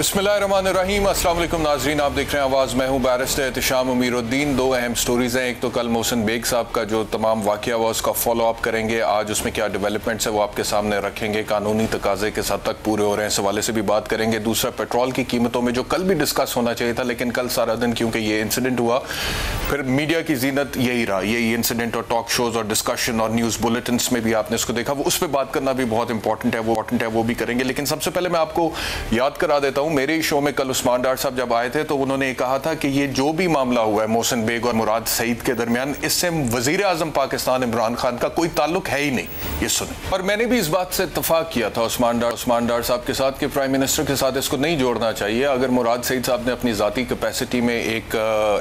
बिस्मिल्लाहिर्रहमानिर्रहीम। अस्सलाम वालेकुम नाज़रीन, आप देख रहे हैं आवाज़। मैं हूँ बैरिस्टर एहतिशाम अमीरुद्दीन। दो अहम स्टोरीज़ हैं। एक तो कल मोहसिन बेग साहब का जो तमाम वाक़या हुआ उसका फॉलो अप करेंगे। आज उसमें क्या डेवलपमेंट्स है वो आपके सामने रखेंगे। कानूनी तकाज़े किस हद तक पूरे हो रहे हैं इस हवाले से भी बात करेंगे। दूसरा, पेट्रोल की कीमतों में जो कल भी डिस्कस होना चाहिए था, लेकिन कल सारा दिन क्योंकि ये इंसिडेंट हुआ, फिर मीडिया की जीनत यही रहा, यही इंसिडेंट और टॉक शोज़ और डिस्कशन और न्यूज़ बुलेटिन में भी आपने इसको देखा। वो उस पर बात करना भी बहुत इंपॉर्टेंट है, वो भी करेंगे। लेकिन सबसे पहले मैं आपको याद करा देता हूँ, मेरे शो में कल उस्मान डार साहब जब आए थे तो उन्होंने कहा था कि ये जो भी मामला हुआ है मोहसिन बेग और मुराद सईद के दरमियान, इससे वजीर आजम पाकिस्तान इमरान खान का कोई ताल्लुक है ही नहीं। ये सुने, और मैंने भी इस बात से इत्तफाक किया था उस्मान डार साहब के साथ कि प्राइम मिनिस्टर के साथ इसको नहीं जोड़ना चाहिए। अगर मुराद सईद साहब ने अपनी जाती कैपेसिटी में एक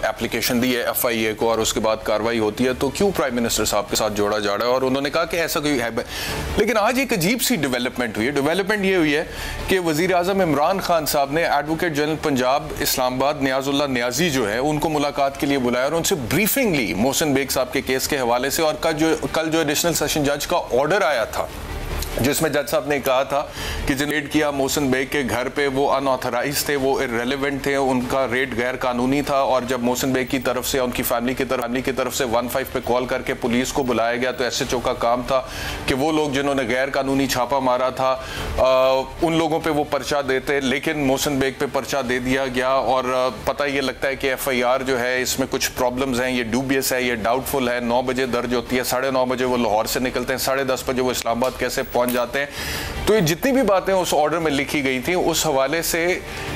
एप्लीकेशन दी है FIA को और उसके बाद कार्रवाई होती है तो क्यों प्राइम मिनिस्टर साहब के साथ जोड़ा जा रहा है। और उन्होंने कहा कि ऐसा कोई है। लेकिन आज एक अजीब सी डेवलपमेंट हुई है। डेवलपमेंट ये हुई है कि वजीर आजम इमरान खान साहब ने एडवोकेट जनरल पंजाब इस्लामाबाद नियाजुल्लाह नियाजी जो है उनको मुलाकात के लिए बुलाया और उनसे ब्रीफिंग ली मोहसिन बेग साहब के केस के हवाले से। और कल जो एडिशनल सेशन जज का ऑर्डर आया था जिसमें जज साहब ने कहा था कि जिन रेड किया मोहसिन बेग के घर पे वो अनऑथराइज थे, वो इररेलेवेंट थे, उनका रेड गैर कानूनी था। और जब मोहसिन बेग की तरफ से उनकी फैमिली की तरफ से 15 पे कॉल करके पुलिस को बुलाया गया तो SHO का काम था कि वो लोग जिन्होंने गैर कानूनी छापा मारा था उन लोगों पे वो पर्चा देते, लेकिन मोहसिन बेग पे पर्चा दे दिया गया। और पता ये लगता है कि FIR जो है इसमें कुछ प्रॉब्लम्स हैं, ये ड्यूबियस है, ये डाउटफुल है। 9 बजे दर्ज होती है, 9:30 बजे वो लाहौर से निकलते हैं, 10:30 बजे वो इस्लामाबाद कैसे पहुंच जाते हैं। तो ये जितनी भी बातें उस ऑर्डर में लिखी गई थी उस हवाले से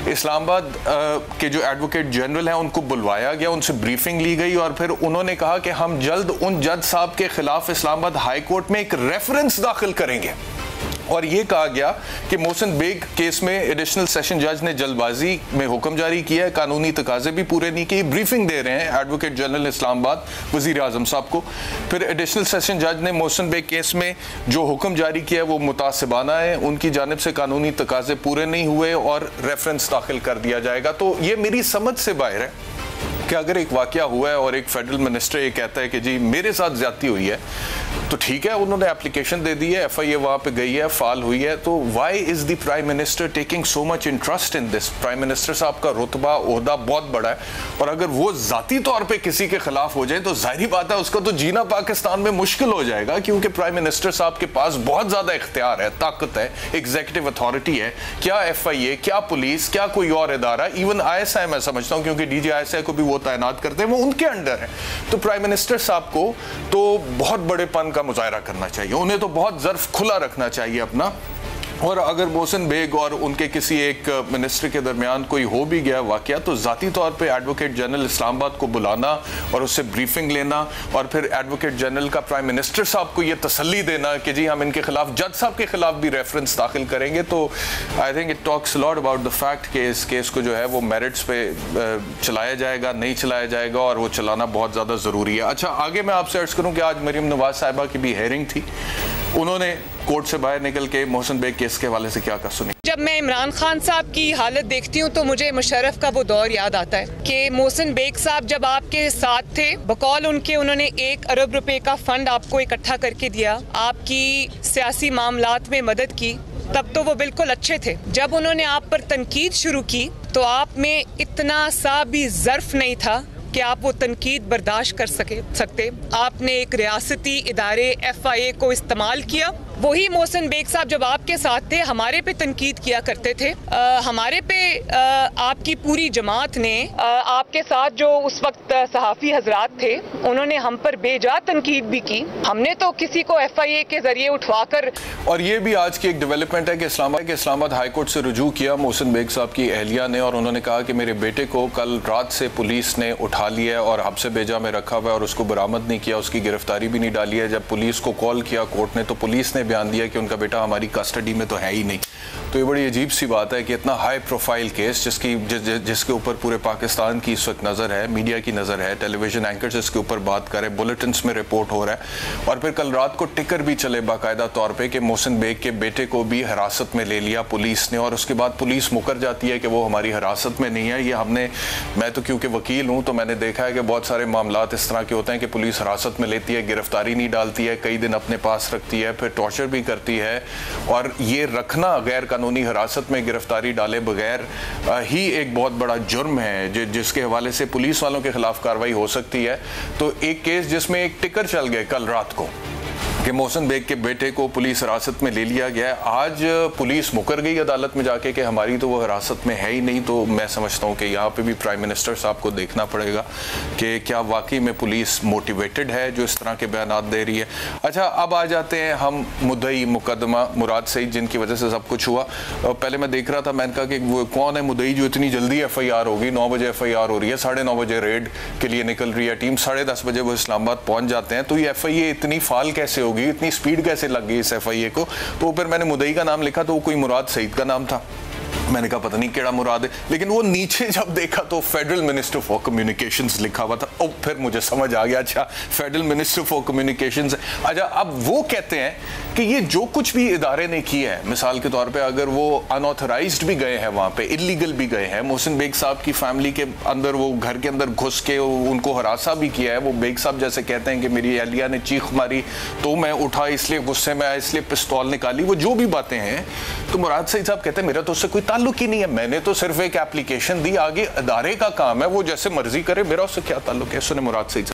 इस्लामाबाद के जो एडवोकेट जनरल हैं उनको बुलवाया गया, उनसे ब्रीफिंग ली गई और फिर उन्होंने कहा कि हम जल्द उन जज साहब के खिलाफ इस्लामाबाद हाई कोर्ट में एक रेफरेंस दाखिल करेंगे। और ये कहा गया कि मोहसिन बेग केस में एडिशनल सेशन जज ने जल्दबाजी में हुक्म जारी किया है, कानूनी तकाजे भी पूरे नहीं किए। ब्रीफिंग दे रहे हैं एडवोकेट जनरल इस्लामाबाद वजीर आजम साहब को। फिर एडिशनल सेशन जज ने मोहसिन बेग केस में जो हुक्म जारी किया है वो मुतासिबाना है, उनकी जानिब से कानूनी तकाजे पूरे नहीं हुए और रेफरेंस दाखिल कर दिया जाएगा। तो ये मेरी समझ से बाहर है कि अगर एक वाकया हुआ है और एक फेडरल मिनिस्टर ये कहता है कि जी मेरे साथ ज्यादती हुई है तो ठीक है, उन्होंने एप्लीकेशन दे दी है, FIA वहां पे गई है, फाल हुई है, तो why is the prime minister taking so much interest in this. Prime minister साहब का रुतबा ओहदा बहुत बड़ा है और अगर वो जाती तौर पे किसी के खिलाफ हो जाए तो जाहिर बात है उसका तो जीना पाकिस्तान में मुश्किल हो जाएगा, क्योंकि प्राइम मिनिस्टर साहब के पास बहुत ज्यादा इख्तियार है, ताकत है, एग्जीक्यूटिव अथॉरिटी है। क्या FIA, क्या पुलिस, क्या कोई और इदारा, इवन ISI मैं समझता हूँ क्योंकि DG ISI को भी वो तैनात करते हैं, वो उनके अंडर है। तो प्राइम मिनिस्टर साहब को तो बहुत बड़ेपन का मुजाहरा करना चाहिए, उन्हें तो बहुत ज़र्फ खुला रखना चाहिए अपना। और अगर मोहसिन बेग और उनके किसी एक मिनिस्टर के दरमियान कोई हो भी गया वाकया तो ज़ाती तौर पे एडवोकेट जनरल इस्लामाबाद को बुलाना और उससे ब्रीफिंग लेना और फिर एडवोकेट जनरल का प्राइम मिनिस्टर साहब को ये तसल्ली देना कि जी हम इनके खिलाफ, जज साहब के खिलाफ भी रेफरेंस दाखिल करेंगे। तो I think it talks lot about the fact कि इस केस को जो है वो मेरिट्स पे चलाया जाएगा, नहीं चलाया जाएगा, और वो चलाना बहुत ज़्यादा ज़रूरी है। अच्छा, आगे मैं आपसे अर्ज़ करूँ कि आज मरीम नवाज साहिबा की भी हेयरिंग थी, उन्होंने कोर्ट से बाहर निकल के मोहसिन बेग केस के हवाले से क्या कहा सुनी। जब मैं इमरान खान साहब की हालत देखती हूँ तो मुझे मुशर्रफ का वो दौर याद आता है कि मोहसिन बेग साहब जब आपके साथ थे, बकौल उनके उन्होंने 1 अरब रुपए का फंड आपको इकट्ठा करके दिया, आपकी सियासी मामलात में मदद की, तब तो वो बिल्कुल अच्छे थे। जब उन्होंने आप पर तनकीद शुरू की तो आप में इतना सा भी ज़र्फ नहीं था कि आप वो तनकीद बर्दाश्त कर सकते। आपने एक रियासती इदारे FIA को इस्तेमाल किया। वही मोहसिन बेग साहब जब आपके साथ थे हमारे पे तनकीद किया करते थे। हमारे पे आपकी पूरी जमात ने आपके साथ जो उस वक्त सहाफ़ी हजरात थे उन्होंने हम पर बेजा तनकीद भी की। हमने तो किसी को FIA के जरिए उठवाकर, और ये भी आज की एक डेवलपमेंट है कि इस्लामाबाद हाई कोर्ट से रुजू किया मोहसिन बेग साहब की अहलिया ने और उन्होंने कहा कि मेरे बेटे को कल रात से पुलिस ने उठा लिया और हब्से बेजा में रखा हुआ है और उसको बरामद नहीं किया, उसकी गिरफ्तारी भी नहीं डाली है। जब पुलिस को कॉल किया कोर्ट ने तो पुलिस ने बयान दिया कि उनका बेटा हमारी कस्टडी में तो है ही नहीं। तो ये बड़ी अजीब सी बात है कि इतना हाई प्रोफाइल केस जिसके ऊपर पूरे पाकिस्तान की इस वक्त नज़र है, मीडिया की नज़र है, टेलीविजन एंकर्स इसके ऊपर बात कर रहे हैं, बुलेटिन्स में रिपोर्ट हो रहा है और फिर कल रात को टिकर भी चले बाकायदा तौर पर कि मोहसिन बेग के बेटे को भी हिरासत में ले लिया पुलिस ने। और उसके बाद पुलिस मुकर जाती है कि वो हमारी हिरासत में नहीं है। ये मैं तो क्योंकि वकील हूँ तो मैंने देखा है कि बहुत सारे मामलात इस तरह के होते हैं कि पुलिस हिरासत में लेती है, गिरफ्तारी नहीं डालती है, कई दिन अपने पास रखती है, फिर टॉर्चर भी करती है। और ये रखना गैर कानूनी हिरासत में गिरफ्तारी डाले बगैर ही एक बहुत बड़ा जुर्म है जिसके हवाले से पुलिस वालों के खिलाफ कार्रवाई हो सकती है। तो एक केस जिसमें एक टिकर चल गए कल रात को कि मोहसिन बेग के बेटे को पुलिस हिरासत में ले लिया गया, आज पुलिस मुकर गई अदालत में जाके कि हमारी तो वो हिरासत में है ही नहीं। तो मैं समझता हूँ कि यहाँ पे भी प्राइम मिनिस्टर साहब को देखना पड़ेगा कि क्या वाकई में पुलिस मोटिवेटेड है जो इस तरह के बयान दे रही है। अच्छा, अब आ जाते हैं हम मुद्दई मुकदमा मुराद सईद, जिनकी वजह से सब कुछ हुआ। पहले मैं देख रहा था, मैंने कहा कि वो कौन है मुद्दई जो इतनी जल्दी FIR होगी, 9 बजे FIR हो रही है, 9:30 बजे रेड के लिए निकल रही है टीम, 10:30 बजे वो इस्लामाबाद पहुंच जाते हैं। तो ये FIA इतनी फाल कैसे होगी, इतनी स्पीड कैसे लग गई इस FIA को। तो फिर मैंने मुद्दई का नाम लिखा तो वो कोई मुराद सईद का नाम था। मैंने कहा पता नहीं केड़ा मुराद है, लेकिन वो नीचे जब देखा तो फेडरल मिनिस्टर फॉर कम्युनिकेशंस लिखा हुआ था। और फिर मुझे समझ आ गया, अच्छा फेडरल मिनिस्टर फॉर कम्युनिकेशंस। अच्छा, अब वो कहते हैं कि ये जो कुछ भी इदारे ने किया है, मिसाल के तौर पे अगर वो अनऑथराइज्ड भी गए हैं, वहां पे इलीगल भी गए हैं, मोहसिन बेग साहब की फैमिली के अंदर वो घर के अंदर घुस के उनको हरासा भी किया है, वो बेग साहब जैसे कहते हैं कि मेरी अहलिया ने चीख मारी तो मैं उठा, इसलिए गुस्से में आया, इसलिए पिस्तौल निकाली, वो जो भी बातें हैं, तो मुराद सईद साहब कहते हैं मेरा तो उससे कोई ताल्लुक ही नहीं है, मैंने तो सिर्फ एक एप्लीकेशन दी, आगे अदारे का काम है, वो जैसे मर्जी करे, मेरा उससे क्या ताल्लुक है। सुने मुराद सईद।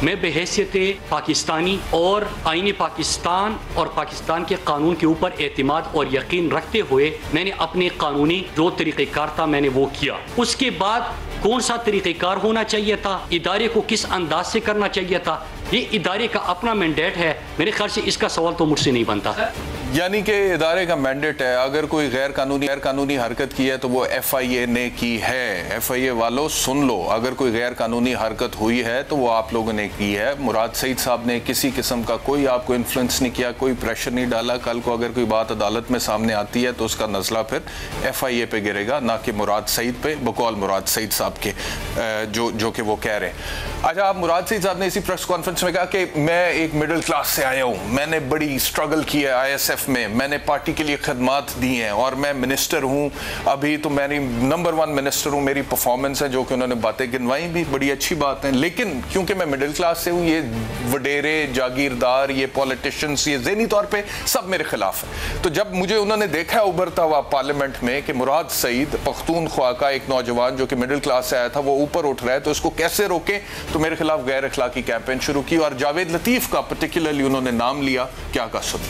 मैं बहैसियत पाकिस्तानी और आईन पाकिस्तान और पाकिस्तान के कानून के ऊपर एतमाद और यकीन रखते हुए मैंने अपने कानूनी जो तरीक़ेकार था मैंने वो किया। उसके बाद कौन सा तरीक़ेकार होना चाहिए था, इदारे को किस अंदाज से करना चाहिए था, ये इदारे का अपना मैंडेट है। मेरे ख्याल से इसका सवाल तो मुझसे नहीं बनता। यानी कि इदारे का मैंडेट है, अगर कोई गैर कानूनी हरकत की है तो वो FIA ने की है। FIA वालों सुन लो, अगर कोई गैर कानूनी हरकत हुई है तो वो आप लोगों ने की है। मुराद सईद साहब ने किसी किस्म का कोई आपको इन्फ्लुएंस नहीं किया, कोई प्रेशर नहीं डाला। कल को अगर कोई बात अदालत में सामने आती है तो उसका नजला फिर FIA पे गिरेगा, ना कि मुराद सईद पे, बकौल मुराद सईद साहब के जो कि वो कह रहे हैं। अच्छा, आप मुराद सईद साहब ने इसी प्रेस कॉन्फ्रेंस में कहा कि मैं एक मिडिल क्लास से आया हूँ, मैंने बड़ी स्ट्रगल की है ISF में, मैंने पार्टी के लिए खदमात दी हैं और मैं मिनिस्टर हूँ, अभी तो मेरी नंबर 1 मिनिस्टर हूँ, मेरी परफॉर्मेंस है, जो कि उन्होंने बातें गिनवाई भी बड़ी अच्छी बात है। लेकिन क्योंकि मैं मिडिल क्लास से हूँ, ये वडेरे जागीरदार, ये पॉलिटिशियंस, ये ज़हनी तौर पे सब मेरे खिलाफ है। तो जब मुझे उन्होंने देखा उभरता हुआ पार्लियामेंट में कि मुराद सईद पख्तूनख्वा का एक नौजवान जो कि मिडिल क्लास से आया था वो ऊपर उठ रहा है, तो इसको कैसे रोके, तो मेरे खिलाफ गैर अखलाकी कैंपेन शुरू की और जावेद लतीफ़ का पर्टिकुलरली उन्होंने नाम लिया। क्या का सुन।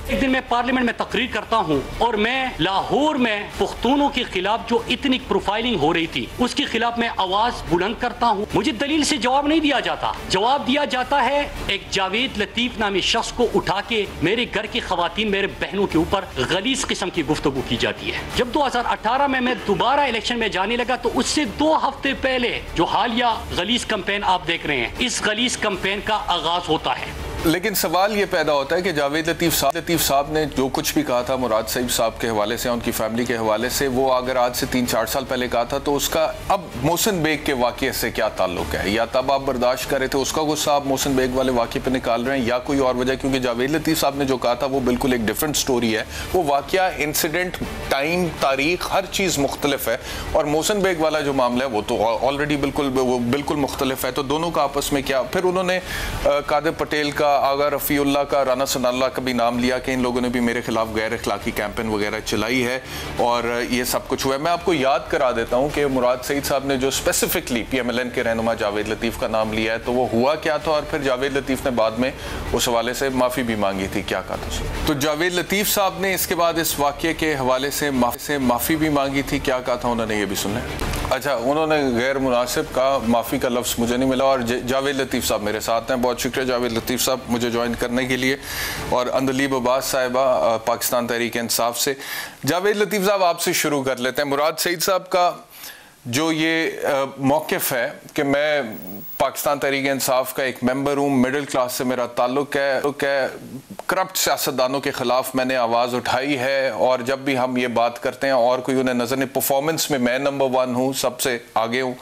एक दिन मैं पार्लियामेंट में तकरीर करता हूं और मैं लाहौर में पुख्तूनों के खिलाफ जो इतनी प्रोफाइलिंग हो रही थी उसके खिलाफ मैं आवाज बुलंद करता हूं। मुझे दलील से जवाब नहीं दिया जाता, जवाब दिया जाता है एक जावेद लतीफ नामी शख्स को उठा के मेरे घर की खवातीन, मेरे बहनों के ऊपर गलीज किस्म की गुफ्तगू की जाती है। जब 2018 में मैं दोबारा इलेक्शन में जाने लगा तो उससे 2 हफ्ते पहले जो हालिया गलीज कैंपेन आप देख रहे हैं, इस गलीज कैंपेन का आगाज होता है। लेकिन सवाल ये पैदा होता है कि जावेद लतीफ़ साहब ने जो कुछ भी कहा था मुराद सईद साहब के हवाले से, उनकी फैमिली के हवाले से, वो अगर आज से 3-4 साल पहले कहा था तो उसका अब मोहसिन बेग के वाक़े से क्या ताल्लुक है? या तब आप बर्दाश्त कर रहे थे उसका गुस्सा आप मोहसिन बेग वाले वाक़े पे निकाल रहे हैं, या कोई और वजह? क्योंकि जावेद लतीफ़ साहब ने जो कहा था वो बिल्कुल एक डिफरेंट स्टोरी है, वो वाक़या, इंसिडेंट, टाइम, तारीख, हर चीज़ मुख्तलिफ है। और मोहसिन बेग वाला जो मामला है वो तो ऑलरेडी बिल्कुल मुख्तलिफ है। तो दोनों का आपस में क्या? फिर उन्होंने कादिर पटेल का, आगा रफ़ीउल्लाह का, राना सनाल्लाह का भी नाम लिया कि इन लोगों ने भी मेरे खिलाफ गैर अखलाकी कैंपेन वगैरह चलाई है और ये सब कुछ हुआ है। मैं आपको याद करा देता हूं कि मुराद सईद साहब ने जो स्पेसिफिकली PMLN के रहनुमा जावेद लतीफ़ का नाम लिया है तो वो हुआ क्या था, और फिर जावेद लतीफ़ ने बाद में उस हवाले से माफ़ी भी मांगी थी। क्या कहा था? तो जावेद लतीफ़ साहब ने इसके बाद इस वाक़े के हवाले से माफ़ी भी मांगी थी। क्या कहा था उन्होंने, ये भी सुने। अच्छा, उन्होंने गैर मुनासिब का, माफ़ी का लफ्ज़ मुझे नहीं मिला। और जावेद लतीफ़ साहब मेरे साथ हैं, बहुत शुक्रिया जावेद लतीफ़ साहब मुझे ज्वाइन करने के लिए, और अंदलीब अब्बास साहिबा पाकिस्तान तहरीक इंसाफ से। जावेद लतीफ़ साहब आपसे शुरू कर लेते हैं। मुराद सईद साहब का जो ये मौक़िफ़ है कि मैं पाकिस्तान तहरीक इंसाफ का एक मेंबर हूँ, मिडिल क्लास से मेरा ताल्लुक़ है, करप्ट सियासतदानों के ख़िलाफ़ मैंने आवाज़ उठाई है, और जब भी हम ये बात करते हैं और कोई उन्हें नज़र नहीं, परफॉर्मेंस में मैं नंबर 1 हूँ, सबसे आगे हूँ।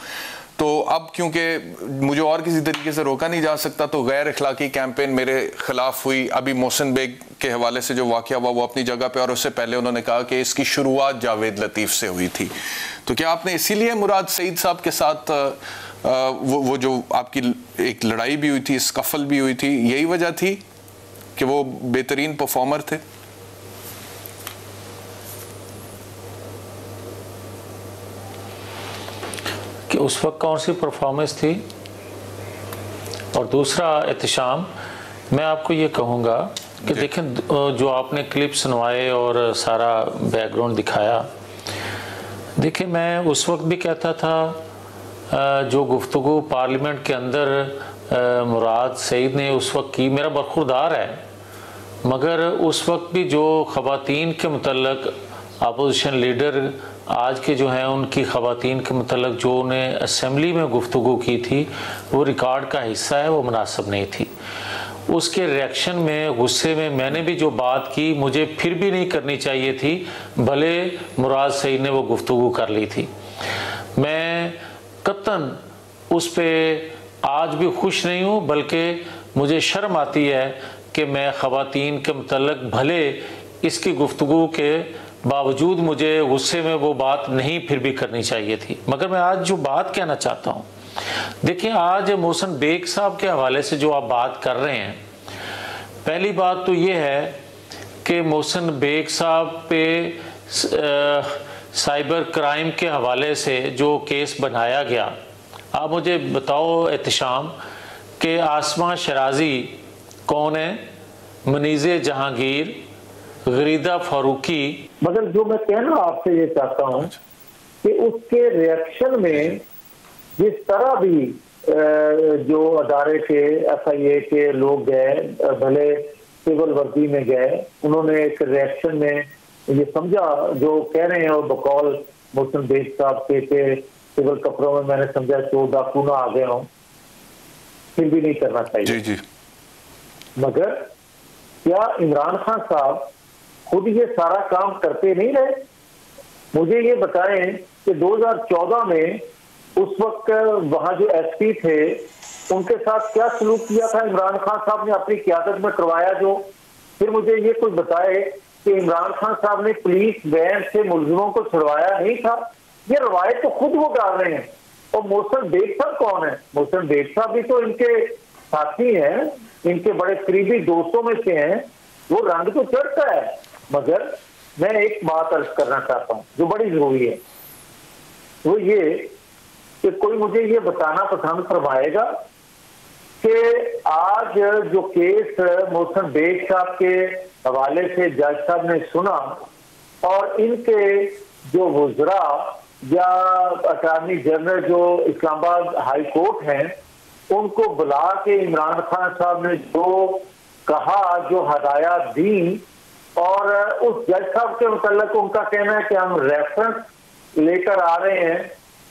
तो अब क्योंकि मुझे और किसी तरीके से रोका नहीं जा सकता तो गैर अखलाकी कैंपेन मेरे खिलाफ हुई। अभी मोहसिन बेग के हवाले से जो वाक़या हुआ वो अपनी जगह पे, और उससे पहले उन्होंने कहा कि इसकी शुरुआत जावेद लतीफ़ से हुई थी। तो क्या आपने इसीलिए मुराद सईद साहब के साथ वो जो आपकी एक लड़ाई भी हुई थी, स्कफल भी हुई थी, यही वजह थी कि वो बेहतरीन परफॉर्मर थे? कि उस वक्त कौन सी परफॉर्मेंस थी। और दूसरा एहतशाम, मैं आपको ये कहूँगा कि देखें जो आपने क्लिप सुनवाए और सारा बैकग्राउंड दिखाया, देखिए मैं उस वक्त भी कहता था जो गुफ्तगू पार्लियामेंट के अंदर मुराद सईद ने उस वक्त की, मेरा बरखुरदार है, मगर उस वक्त भी जो ख़वातीन के मुतल्लक अपोजिशन लीडर आज के जो हैं उनकी ख़वातीन के मुतल्लक जो उन्हें असम्बली में गुफ्तगू की थी वो रिकॉर्ड का हिस्सा है, वो मुनासिब नहीं थी। उसके रिएक्शन में, गुस्से में मैंने भी जो बात की मुझे फिर भी नहीं करनी चाहिए थी, भले मुराद सईद ने वो गुफ्तगू कर ली थी। मैं कतन उस पर आज भी खुश नहीं हूँ, बल्कि मुझे शर्म आती है कि मैं ख़वातीन के मुतल्लक भले इसकी गुफ्तगू के बावजूद मुझे गुस्से में वो बात नहीं फिर भी करनी चाहिए थी। मगर मैं आज जो बात कहना चाहता हूँ, देखिए आज मोहसिन बेग साहब के हवाले से जो आप बात कर रहे हैं, पहली बात तो ये है कि मोहसिन बेग साहब पे साइबर क्राइम के हवाले से जो केस बनाया गया, आप मुझे बताओ एहतशाम कि आसमा शराजी कौन है, मनीज़े जहांगीर, गरीदा फारूकी। मगर जो मैं कहना आपसे ये चाहता हूँ कि उसके रिएक्शन में जिस तरह भी जो अदारे के FIA के लोग गए, भले सिविल वर्दी में गए, उन्होंने एक रिएक्शन में ये समझा, जो कह रहे हैं और बकौल मोहसिन बेग साहब के सिविल कपड़ों में मैंने समझा तो डाकू ना आ गए हों, फिर भी नहीं करना चाहिए। जी जी। मगर क्या इमरान खान साहब खुद ये सारा काम करते नहीं रहे? मुझे ये बताएं कि 2014 में उस वक्त वहां जो SP थे उनके साथ क्या सलूक किया था इमरान खान साहब ने अपनी क़यादत में करवाया जो। फिर मुझे ये कुछ बताए कि इमरान खान साहब ने पुलिस वैन से मुलजिमों को छुड़वाया नहीं था। ये रवायत तो खुद वो डाल रहे हैं। और मोहसिन बेग साहब कौन है? मोहसिन बेग साहब भी तो इनके साथी हैं, इनके बड़े करीबी दोस्तों में से हैं, वो रंग तो चढ़ता है। मगर मैं एक बात अर्ज करना चाहता हूँ जो बड़ी जरूरी है, वो ये कि कोई मुझे ये बताना पसंद फरमाएगा कि आज जो केस मोहसिन बेग साहब के हवाले से जज साहब ने सुना और इनके जो वज़रा या अटॉर्नी जनरल जो इस्लामाबाद हाई कोर्ट हैं उनको बुला के इमरान खान साहब ने जो कहा, जो हदायत दी, और उस जज साहब के मुतल्लिक उनका कहना है कि हम रेफरेंस लेकर आ रहे हैं।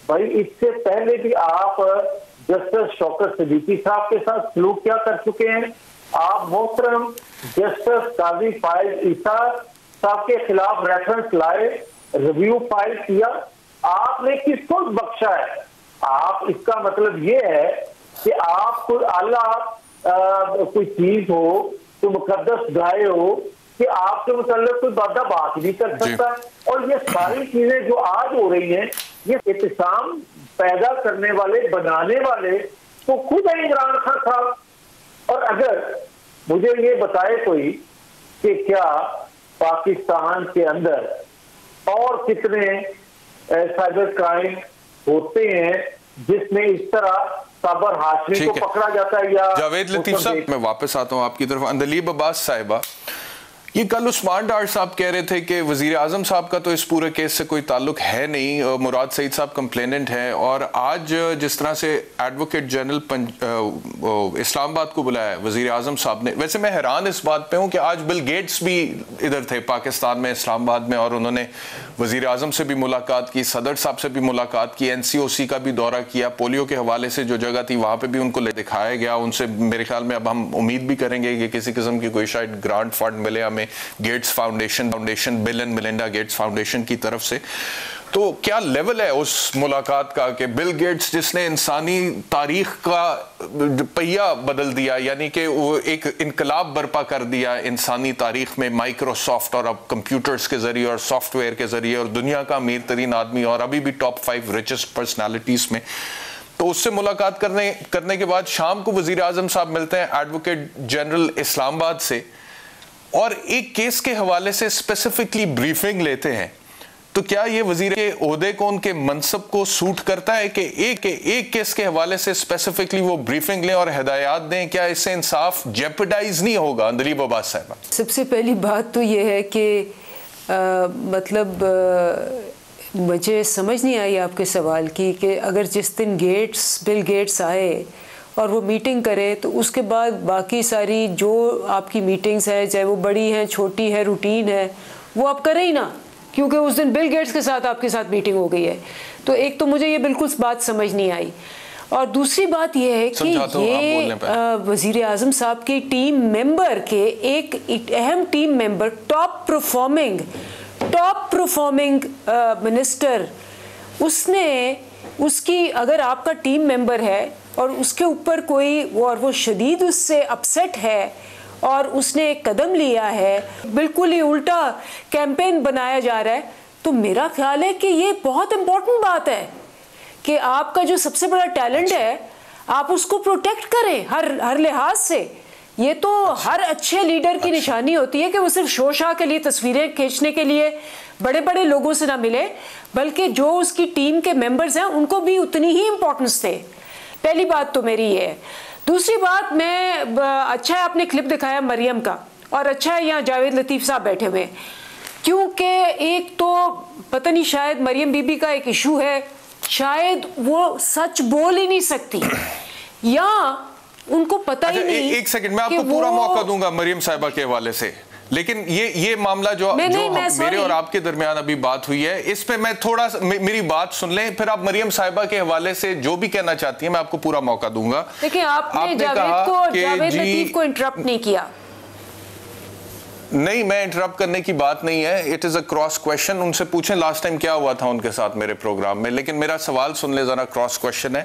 भाई इससे पहले भी आप जस्टिस शौकत सिद्दीकी साहब के साथ सलूक क्या कर चुके हैं? आप मोहतरम जस्टिस काजी फाइज ईसा साहब के खिलाफ रेफरेंस लाए, रिव्यू फाइल किया, आपने किसको बख्शा है? आप, इसका मतलब ये है कि आप कोई आला कोई चीज हो, कोई मुकद्दस गाय हो कि आपके मुतल्लिक कोई बाधा बात नहीं कर सकता। और ये सारी चीजें जो आज हो रही हैं, ये इत्तेसाम पैदा करने वाले, बनाने वाले तो खुद है इमरान खान साहब। और अगर मुझे ये बताए कोई कि क्या पाकिस्तान के अंदर और कितने साइबर क्राइम होते हैं जिसमें इस तरह साबर हाशमी को पकड़ा जाता है? या जावेद लतीफ साहब, मैं वापस आता हूं आपकी तरफ। अंदलीब अब्बास साहिबा, ये कल उस्मान डार साहब कह रहे थे कि वजीर आजम साहब का तो इस पूरे केस से कोई ताल्लुक है नहीं, मुराद सईद साहब कंप्लेनेंट हैं। और आज जिस तरह से एडवोकेट जनरल इस्लामाबाद को बुलाया है वजीर आजम साहब ने, वैसे मैं हैरान इस बात पे हूँ कि आज बिल गेट्स भी इधर थे पाकिस्तान में, इस्लामाबाद में, और उन्होंने वजीर आजम से भी मुलाकात की, सदर साहब से भी मुलाकात की, NCOC का भी दौरा किया, पोलियो के हवाले से जो जगह थी वहाँ पर भी उनको दिखाया गया। उनसे मेरे ख्याल में अब हम उम्मीद भी करेंगे कि किसी किस्म की कोई शायद ग्रांट फंड मिले हमें Gates Foundation Bill and Melinda Gates Foundation की तरफ से। तो क्या लेवल है उस मुलाकात का कि बिल गेट्स जिसने इंसानी तारीख का पहिया बदल दिया, यानी कि वो एक इनकलाब बर्पा कर दिया इंसानी तारीख में, माइक्रोसॉफ्ट और अब कंप्यूटर्स के जरिए और सॉफ्टवेयर के जरिए, और दुनिया का अमीर तरीन आदमी और अभी भी टॉप 5 रिचेस्ट पर्सनैलिटीज में, तो उससे मुलाकात करने के बाद शाम को वजीर आजम साहब मिलते हैं एडवोकेट जनरल इस्लामाबाद से और एक केस के हवाले से स्पेसिफिकली ब्रीफिंग लेते हैं तो क्या ये वजीर के ओहदे को, उनके मनसब को सूट करता है कि एक केस के हवाले से स्पेसिफिकली वो ब्रीफिंग लें और हिदायत दें? क्या इससे इंसाफ जेपडाइज नहीं होगा? अंदलीब अब्बास साहिबा, सबसे पहली बात तो ये है कि मुझे समझ नहीं आई आपके सवाल की कि अगर जिस दिन बिल गेट्स आए और वो मीटिंग करे तो उसके बाद बाकी सारी जो आपकी मीटिंग्स है, चाहे वो बड़ी हैं, छोटी है, रूटीन है, वो आप करें ही ना, क्योंकि उस दिन बिल गेट्स के साथ आपके साथ मीटिंग हो गई है। तो एक तो मुझे ये बिल्कुल बात समझ नहीं आई, और दूसरी बात ये है कि ये वज़ीर आज़म साहब की टीम मेंबर के एक अहम team member, top performing minister, उसकी अगर आपका टीम मेंबर है और उसके ऊपर कोई वो शदीद उससे अपसेट है और उसने एक कदम लिया है, बिल्कुल ही उल्टा कैंपेन बनाया जा रहा है, तो मेरा ख्याल है कि ये बहुत इंपॉर्टेंट बात है कि आपका जो सबसे बड़ा टैलेंट है आप उसको प्रोटेक्ट करें हर लिहाज से। ये तो हर अच्छे लीडर की निशानी होती है कि वो सिर्फ शोशाह के लिए, तस्वीरें खींचने के लिए बड़े बड़े लोगों से ना मिले, बल्कि जो उसकी टीम के मेंबर्स हैं उनको भी उतनी ही इम्पोर्टेंस दे। पहली बात तो मेरी ये है। दूसरी बात, अच्छा है आपने क्लिप दिखाया मरियम का, और अच्छा है यहाँ जावेद लतीफ़ साहब बैठे हुए, क्योंकि एक तो पता नहीं, शायद मरियम बीबी का एक इशू है, शायद वो सच बोल ही नहीं सकती, या उनको पता ही नहीं। एक सेकंड, मैं आपको पूरा मौका दूंगा मरियम साहिबा के हवाले से, लेकिन ये मामला जो मेरे और आपके दरमियान अभी बात हुई है, इस पे मैं थोड़ा मेरी बात सुन लें, फिर आप मरियम साहिबा के हवाले से जो भी कहना चाहती हैं मैं आपको पूरा मौका दूंगा। देखिए, आपने जावेद लतीफ को इंटरप्ट नहीं किया। नहीं, मैं इंटरप्ट करने की बात नहीं है, it is a cross question. उनसे पूछें लास्ट टाइम क्या हुआ था उनके साथ मेरे प्रोग्राम में, लेकिन मेरा सवाल सुन ले जरा। क्रॉस क्वेश्चन है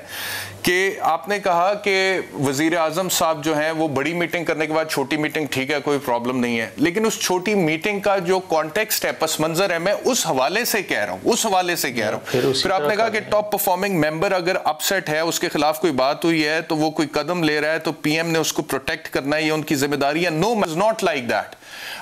कि आपने कहा कि वजीर आजम साहब जो हैं वो बड़ी मीटिंग करने के बाद छोटी मीटिंग, ठीक है, कोई प्रॉब्लम नहीं है, लेकिन उस छोटी मीटिंग का जो कॉन्टेक्स्ट है, पस मंजर है, मैं उस हवाले से कह रहा हूँ, फिर आपने कहा कि टॉप परफॉर्मिंग मेंबर अगर अपसेट है, उसके खिलाफ कोई बात हुई है, तो वो कोई कदम ले रहा है, तो पीएम ने उसको प्रोटेक्ट करना है, ये उनकी जिम्मेदारी है। No, is not like that.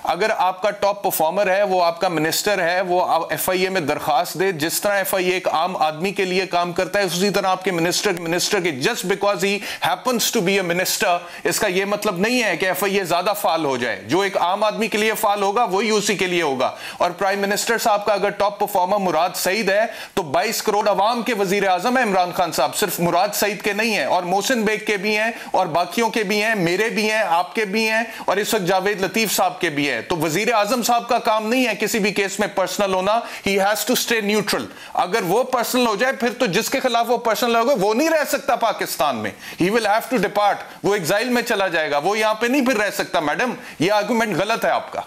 अगर आपका टॉप परफॉर्मर है, वो आपका मिनिस्टर है, वो एफआईए में दरखास्त दे, जिस तरह एफआईए एक आम आदमी के लिए काम करता है, उसी तरह आपके मिनिस्टर के just because he happens to be a minister, इसका यह मतलब नहीं है कि एफआईए ज्यादा फाल हो जाए। जो एक आम आदमी के लिए फाल होगा वही उसी के लिए होगा। और प्राइम मिनिस्टर साहब का अगर टॉप परफॉर्मर मुराद सईद है, तो 22 करोड़ अवाम के वजीर आजम है इमरान खान साहब, सिर्फ मुराद सईद के नहीं है, और मोहसिन बेग के भी हैं, और बाकियों के भी हैं, मेरे भी हैं, आपके भी हैं, और इस वक्त जावेद लतीफ साहब के भी है। तो वजीर आजम साहब का काम नहीं है किसी भी केस में पर्सनल होना, he has to stay neutral. अगर वो पर्सनल हो जाए, फिर तो जिसके खिलाफ वो पर्सनल होगा वो नहीं रह सकता पाकिस्तान में, he will have to depart, वो एग्जाइल में चला जाएगा, वो यहां पे नहीं फिर रह सकता। मैडम, ये आर्गुमेंट गलत है आपका।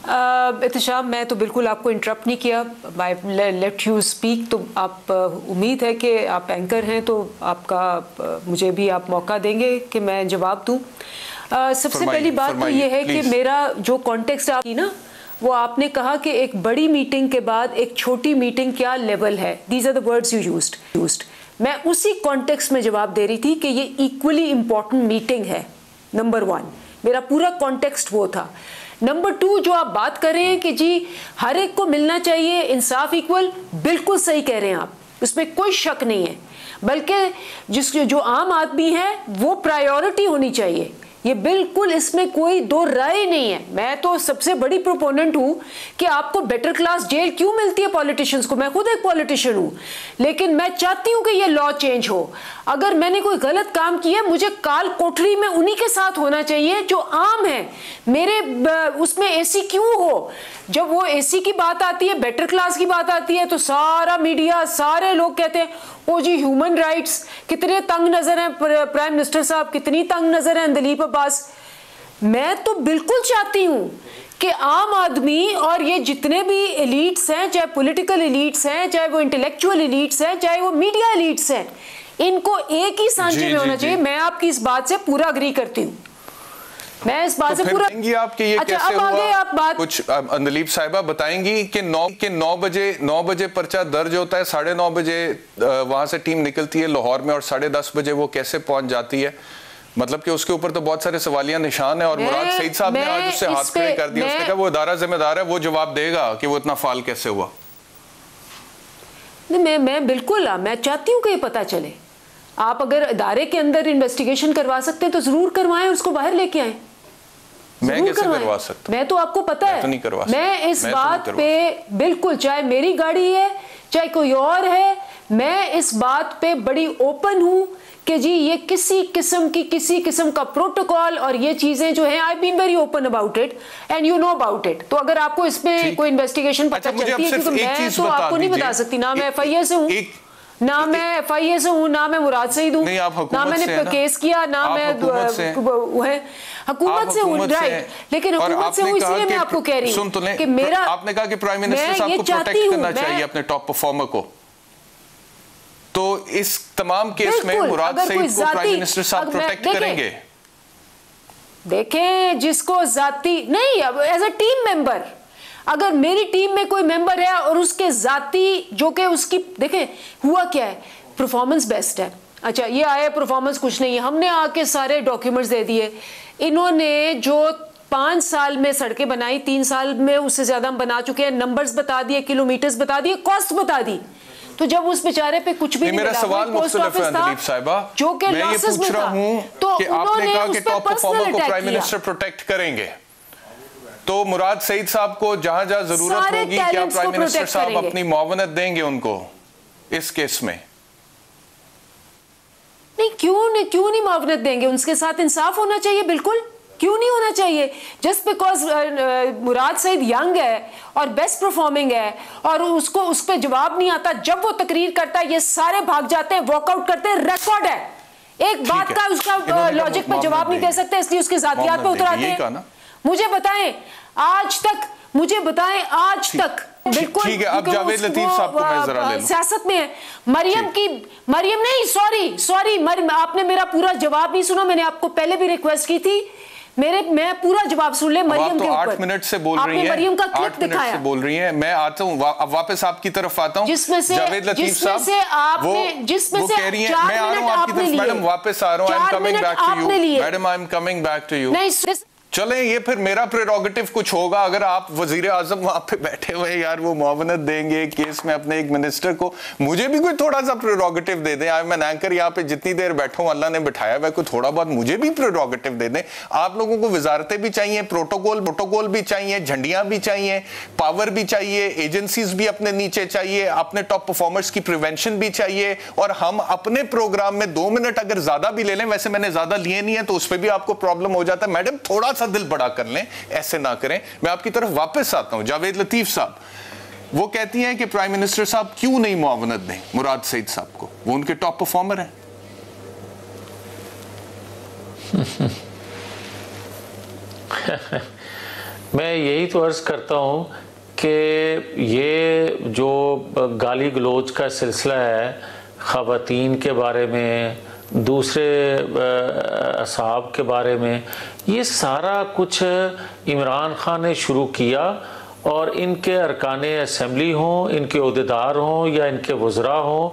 एहतशाम, मैं तो बिल्कुल आपको इंटरप्ट नहीं किया, आई लेट यू स्पीक। तो आप उम्मीद है कि आप एंकर हैं, तो आपका मुझे भी आप मौका देंगे कि मैं जवाब दूं। सबसे पहली बात तो ये है कि मेरा जो कॉन्टेक्स्ट आपकी ना, वो आपने कहा कि एक बड़ी मीटिंग के बाद एक छोटी मीटिंग क्या लेवल है, these are the words you used. मैं उसी कॉन्टेक्स्ट में जवाब दे रही थी कि ये इक्वली इम्पॉर्टेंट मीटिंग है। नंबर 1 मेरा पूरा कॉन्टेक्स्ट वो था। नंबर 2, जो आप बात कर रहे हैं कि जी हर एक को मिलना चाहिए इंसाफ इक्वल, बिल्कुल सही कह रहे हैं आप, उसमें कोई शक नहीं है, बल्कि जो आम आदमी है वो प्रायोरिटी होनी चाहिए, ये बिल्कुल इसमें कोई दो राय नहीं है। मैं तो सबसे बड़ी प्रोपोनेंट हूं कि आपको बेटर क्लास जेल क्यों मिलती है पॉलिटिशियंस को, मैं खुद एक पॉलिटिशियन हूं, लेकिन मैं चाहती हूं कि ये लॉ चेंज हो। अगर मैंने कोई गलत काम किया, मुझे काल कोठरी में उन्हीं के साथ होना चाहिए जो आम है। मेरे उसमें एसी क्यों हो? जब वो एसी की बात आती है, बेटर क्लास की बात आती है, तो सारा मीडिया, सारे लोग कहते हैं ओ जी ह्यूमन राइट्स, कितने तंग नजर हैं प्राइम मिनिस्टर साहब, कितनी तंग नजर है अंदलीब अब्बास। मैं तो बिल्कुल चाहती हूं कि आम आदमी और ये जितने भी एलीट्स हैं, चाहे पॉलिटिकल एलीट्स हैं, चाहे वो इंटेलेक्चुअल एलीट्स हैं, चाहे वो मीडिया एलीट्स हैं, इनको एक ही सांचे में होना चाहिए। मैं आपकी इस बात से पूरा अग्री करती हूँ, मैं इस बात से पूरा। आपके ये अच्छा, कैसे अब हुआ? आगे आप बात कुछ अंदलीब साहिबा बताएंगी कि 9 बजे पर्चा दर्ज होता है, 9:30 बजे वहां से टीम निकलती है लाहौर में, और 10:30 बजे वो कैसे पहुंच जाती है? मतलब कि उसके ऊपर तो बहुत सारे सवालिया निशान है और मुराद सईद साहब ने आज उससे हाथ खड़े कर दिया। उसने कहा वो इदारा जिम्मेदार है, वो जवाब देगा कि वो इतना फाल कैसे हुआ। मैं बिल्कुल मैं चाहती हूँ कि ये पता चले। आप अगर इदारे के अंदर इन्वेस्टिगेशन करवा सकते हैं तो जरूर करवाएं, उसको बाहर लेके आए। मैं कैसे करवा सकता? मैं तो आपको पता है, मैं इस बात पे बिल्कुल, चाहे मेरी गाड़ी है चाहे कोई और है, मैं इस बात पे बड़ी ओपन हूं कि जी ये किसी किस्म का प्रोटोकॉल और ये चीजें जो हैं, I been very open about it and you know about it. तो अगर आपको इसमें कोई इन्वेस्टिगेशन पता चलती है, क्योंकि मैं तो आपको नहीं बता सकती, ना मैं FIA से हूँ, ना मैं FIA से हूँ, ना मैं मुराद सईद हूँ, ना मैंने केस किया, ना मैं हुकूमत से हूँ, राइट। लेकिन हुकूमत से हूँ इसलिए मैं आपको कह रही हूँ कि मेरा, आपने कहा कि प्राइम मिनिस्टर साहब को प्रोटेक्ट करना चाहिए अपने टॉप परफॉर्मर को, तो इस तमाम केस में मुराद सईद को प्राइम मिनिस्टर साहब प्रोटेक्ट करेंगे? देखें, जिसको जाती नहीं, अब एज अ टीम मेंबर, अगर मेरी टीम में कोई मेंबर है और उसके जाती जो कि उसकी, देखें हुआ क्या है, परफॉर्मेंस बेस्ट है, अच्छा ये आया परफॉर्मेंस कुछ नहीं है, हमने आके सारे डॉक्यूमेंट्स दे दिए, इन्होंने जो 5 साल में सड़कें बनाई, 3 साल में उससे ज्यादा हम बना चुके हैं, नंबर्स बता दिए, किलोमीटर्स बता दिए, कॉस्ट बता दी। तो जब उस बेचारे पे कुछ भी नहीं मेरा सवाल मुख्तलिफ है अंदलीब साहिबा, जो कि मैं ये पूछ रहा हूं तो कि आपने कहा कि टॉप परफॉर्मर को प्राइम मिनिस्टर प्रोटेक्ट करेंगे, तो मुराद सईद साहब को जहां जहां जरूरत होगी क्या प्राइम मिनिस्टर साहब अपनी मुआवनत देंगे उनको इस केस में? नहीं, क्यों नहीं मुआवनत देंगे? उनके साथ इंसाफ होना चाहिए, बिल्कुल, क्यों नहीं होना चाहिए? Just because Murad Saeed young है और बेस्ट परफॉर्मिंग है और उसको उस पर जवाब नहीं आता, जब वो तकरीर करता है ये सारे भाग जाते हैं, वॉकआउट करते हैं, रिकॉर्ड है। एक बात का उसका लॉजिक पे जवाब नहीं दे सकते, इसलिए उसके जातियात पे उतर आते हैं। मुझे बताएं आज तक बिल्कुल ठीक है। अब जावेद लतीफ साहब को मैं जरा ले लूं। सियासत में है मरियम नहीं, सॉरी आपने मेरा पूरा जवाब नहीं सुना, मैंने आपको पहले भी रिक्वेस्ट की थी, मैं पूरा जवाब सुन ले मरियम के ऊपर। 8 मिनट से बोल रही हैं, मरियम का क्लिप दिखाया, से बोल रही हैं, मैं आता हूं, अब वापस आपकी तरफ आता हूं। जिसमें से जावेद लतीफ साहब वो कह रही हैं, मैं आ रहा हूं आपकी तरफ मैडम, वापस आ रहा हूं, I am coming back to you madam, I am coming back to you. चलें, ये फिर मेरा प्रेरोगेटिव कुछ होगा, अगर आप वजीर आजम वहां पे बैठे हुए यार वो मुआवनत देंगे केस में अपने एक मिनिस्टर को, मुझे भी कोई थोड़ा सा प्रेरोगेटिव दे दें। मैं एंकर यहाँ पे जितनी देर बैठा हूं, अल्लाह ने बिठाया हुआ, कोई थोड़ा बहुत मुझे भी प्रेरोगेटिव दे दें। आप लोगों को वजारतें भी चाहिए, प्रोटोकॉल भी चाहिए, झंडियां भी चाहिए, पावर भी चाहिए, एजेंसीज भी अपने नीचे चाहिए, अपने टॉप परफॉर्मर्स की प्रिवेंशन भी चाहिए, और हम अपने प्रोग्राम में 2 मिनट अगर ज्यादा भी ले लें, वैसे मैंने ज्यादा लिए नहीं है तो उस पर भी आपको प्रॉब्लम हो जाता है। मैडम थोड़ा सा दिल बड़ा कर लें, ऐसे ना करें। मैं आपकी तरफ वापस आता हूं। जावेद लतीफ साहब वो कहती हैं कि प्राइम मिनिस्टर साहब क्यों नहीं मुआवनत दें मुराद सईद साहब को, वो उनके टॉप परफॉर्मर हैं। मैं यही तो अर्ज करता हूं कि ये जो गाली गलोच का सिलसिला है ख़वातीन के बारे में, दूसरे असहाब के बारे में, ये सारा कुछ इमरान खान ने शुरू किया, और इनके अरकाने असम्बली हों, इनके अहदेदार हों या इनके वज़रा हों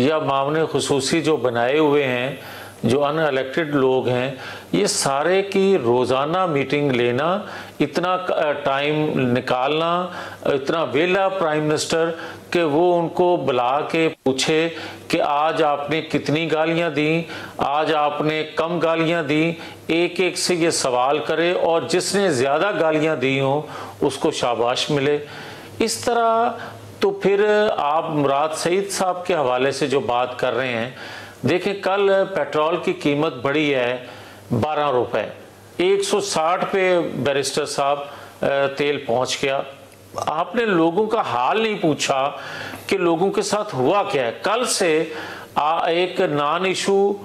या मामले खुसूसी जो बनाए हुए हैं, जो अनइलेक्टेड लोग हैं, ये सारे की रोज़ाना मीटिंग लेना, इतना टाइम निकालना, इतना वेला प्राइम मिनिस्टर कि वो उनको बुला के पूछे कि आज आपने कितनी गालियां दी, आज आपने कम गालियां दी, एक एक से ये सवाल करे और जिसने ज़्यादा गालियां दी हों उसको शाबाश मिले। इस तरह तो फिर आप मुराद सईद साहब के हवाले से जो बात कर रहे हैं, देखें कल पेट्रोल की कीमत बढ़ी है 12 रुपए, 160 पे बैरिस्टर साहब तेल पहुंच गया। आपने लोगों का हाल नहीं पूछा कि लोगों के साथ हुआ क्या है। कल से एक नॉन इशू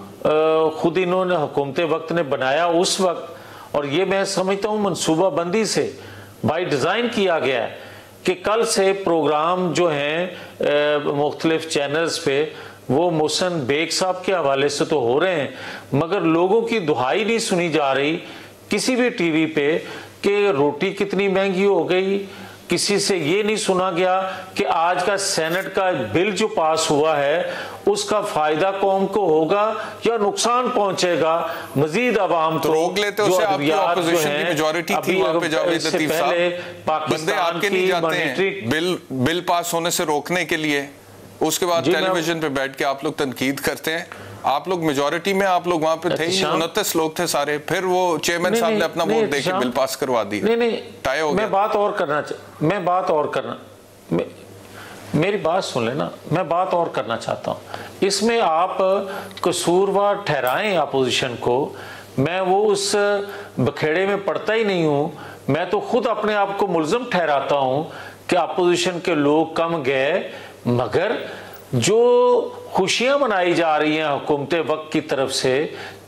खुद इन्होंने हुकूमत वक्त ने बनाया उस वक्त, और ये मैं समझता हूँ मनसूबाबंदी से बाय डिज़ाइन किया गया है कि कल से प्रोग्राम जो हैं मुख्तलिफ चैनल्स पे वो मोहसिन बेग साहब के हवाले से तो हो रहे हैं, मगर लोगों की दुहाई नहीं सुनी जा रही किसी भी टीवी पे कि रोटी कितनी महंगी हो गई। किसी से ये नहीं सुना गया कि आज का सेनेट का बिल जो पास हुआ है उसका फायदा कौम को होगा या नुकसान पहुंचेगा मजीद आवाम को? रोक लेते उसे, आपकी ऑपोजिशन की मेजॉरिटी थी वहां पे जावेद लतीफ साहब, बंदे आपके नहीं जाते हैं बिल पास होने से रोकने के लिए, उसके बाद टेलीविजन पे बैठ के आप लोग तनकीद करते हैं। आप लोग मेजॉरिटी में, आप लोग वहां पे थे, 29 लोग थे सारे, फिर वो चेयरमैन साहब ने अपना वोट देके बिल पास करवा दी। नहीं, टाई हो गया। मैं बात और करना मेरी बात सुन लेना, मैं बात और करना चाहता हूं। इसमें आप कसूरवार ठहराएं अपोजिशन को, मैं वो उस बखेड़े में पड़ता ही नहीं हूं। मैं तो खुद अपने आप को मुल्ज़िम ठहराता हूं कि अपोजिशन के लोग कम गए, मगर जो खुशियां मनाई जा रही हैं हुकूमत वक्त की तरफ से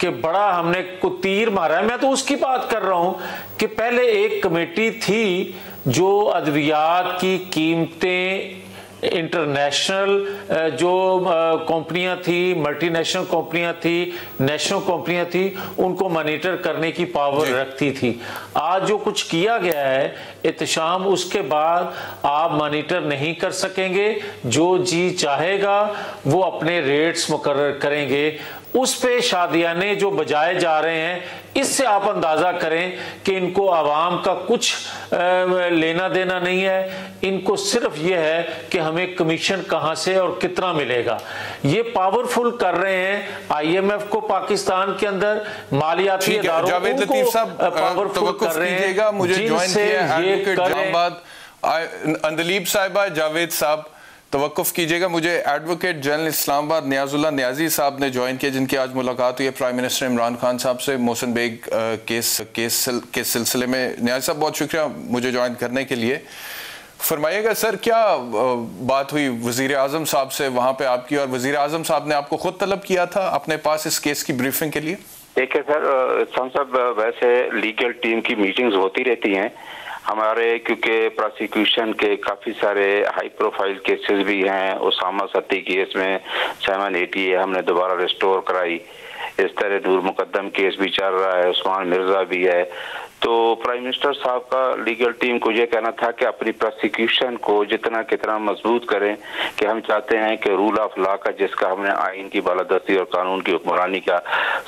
कि बड़ा हमने को तीर मारा है, मैं तो उसकी बात कर रहा हूं कि पहले एक कमेटी थी जो अद्वियात की कीमतें, इंटरनेशनल जो कंपनियां थी, मल्टीनेशनल कंपनियां थी, नेशनल कंपनियां थी, उनको मॉनिटर करने की पावर रखती थी। आज जो कुछ किया गया है एहतशाम, उसके बाद आप मॉनिटर नहीं कर सकेंगे, जो जी चाहेगा वो अपने रेट्स मुकर्रर करेंगे। उस पे शादियाने जो बजाए जा रहे हैं, इससे आप अंदाजा करें कि इनको आवाम का कुछ लेना देना नहीं है, इनको सिर्फ ये है कि हमें कमीशन कहां से और कितना मिलेगा। ये पावरफुल कर रहे हैं IMF को पाकिस्तान के अंदर, मालियाती इदारों को पावरफुल कर रहे हैं। मुझे ज्वाइन किया एडवोकेट जहांबाद अंदलीब साहिबा, जावेद साहब तवक्कुफ कीजिएगा। मुझे एडवोकेट जनरल इस्लामाबाद नियाजुल्लाह नियाजी साहब ने ज्वाइन किया, जिनकी आज मुलाकात हुई है प्राइम मिनिस्टर इमरान खान साहब से मोहसिन बेग के सिलसिले में। नियाजी साहब बहुत शुक्रिया मुझे ज्वाइन करने के लिए। फरमाइएगा सर, क्या बात हुई वजीर आजम साहब से वहाँ पे आपकी, और वजीर आजम साहब ने आपको खुद तलब किया था अपने पास इस केस की ब्रीफिंग के लिए? ठीक है सर, साहब वैसे लीगल टीम की मीटिंग्स होती रहती हैं हमारे, क्योंकि प्रोसिक्यूशन के काफ़ी सारे हाई प्रोफाइल केसेस भी हैं। उसामा सत्ती केस में 780 हमने दोबारा रिस्टोर कराई, इस तरह दूर मुकदम केस भी चल रहा है, उस्मान मिर्जा भी है। तो प्राइम मिनिस्टर साहब का लीगल टीम को ये कहना था कि अपनी प्रोसिक्यूशन को जितना कितना मजबूत करें, कि हम चाहते हैं कि रूल ऑफ लॉ का, जिसका हमने आइन की बालादस्ती और कानून की हुक्मरानी का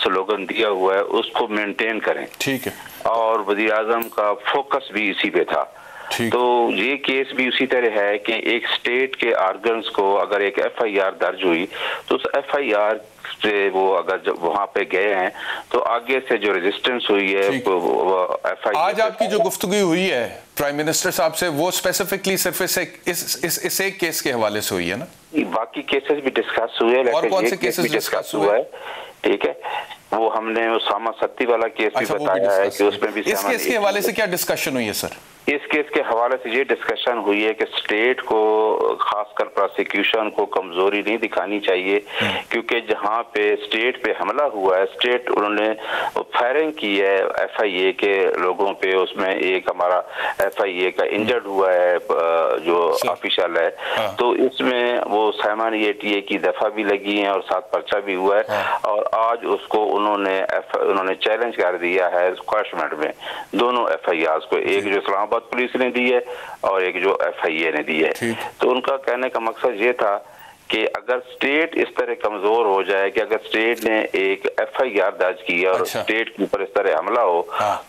स्लोगन दिया हुआ है, उसको मेंटेन करें। ठीक है। और वज़ीर आज़म का फोकस भी इसी पे था। तो ये केस भी उसी तरह है कि एक स्टेट के ऑर्गन्स को अगर एक FIR दर्ज हुई तो उस FIR से वो अगर जब वहां पे गए हैं तो आगे से जो रेजिस्टेंस हुई है FIR। आज आपकी जो गुफ्तगू हुई है प्राइम मिनिस्टर साहब से, वो स्पेसिफिकली सिर्फ इस एक केस के हवाले से हुई है ना? बाकी केसेस भी डिस्कस हुए हैं, और कौन से केसेस डिस्कस हुए? ठीक है, वो हमने उसामा सत्ती वाला केस भी बताया है कि उसमें भी इस केस के हवाले से क्या डिस्कशन हुई है सर? इस केस के हवाले से ये डिस्कशन हुई है कि स्टेट को, खासकर प्रोसिक्यूशन को कमजोरी नहीं दिखानी चाहिए, क्योंकि जहाँ पे स्टेट पे हमला हुआ है, स्टेट उन्होंने फायरिंग की है FIA के लोगों पे, उसमें एक हमारा FIA का इंजर्ड हुआ है जो ऑफिशियल है। तो इसमें वो 780 की दफा भी लगी है और 7 पर्चा भी हुआ है। और आज उसको उन्होंने चैलेंज कर दिया है क्वाशमेंट में दोनों FIRs को, एक जो इस्लामाबाद पुलिस ने दी है और एक जो FIA ने दी है। तो उनका कहने का मकसद ये था कि अगर स्टेट इस तरह कमजोर हो जाए कि अगर स्टेट ने एक FIR दर्ज की और स्टेट के ऊपर इस तरह हमला हो,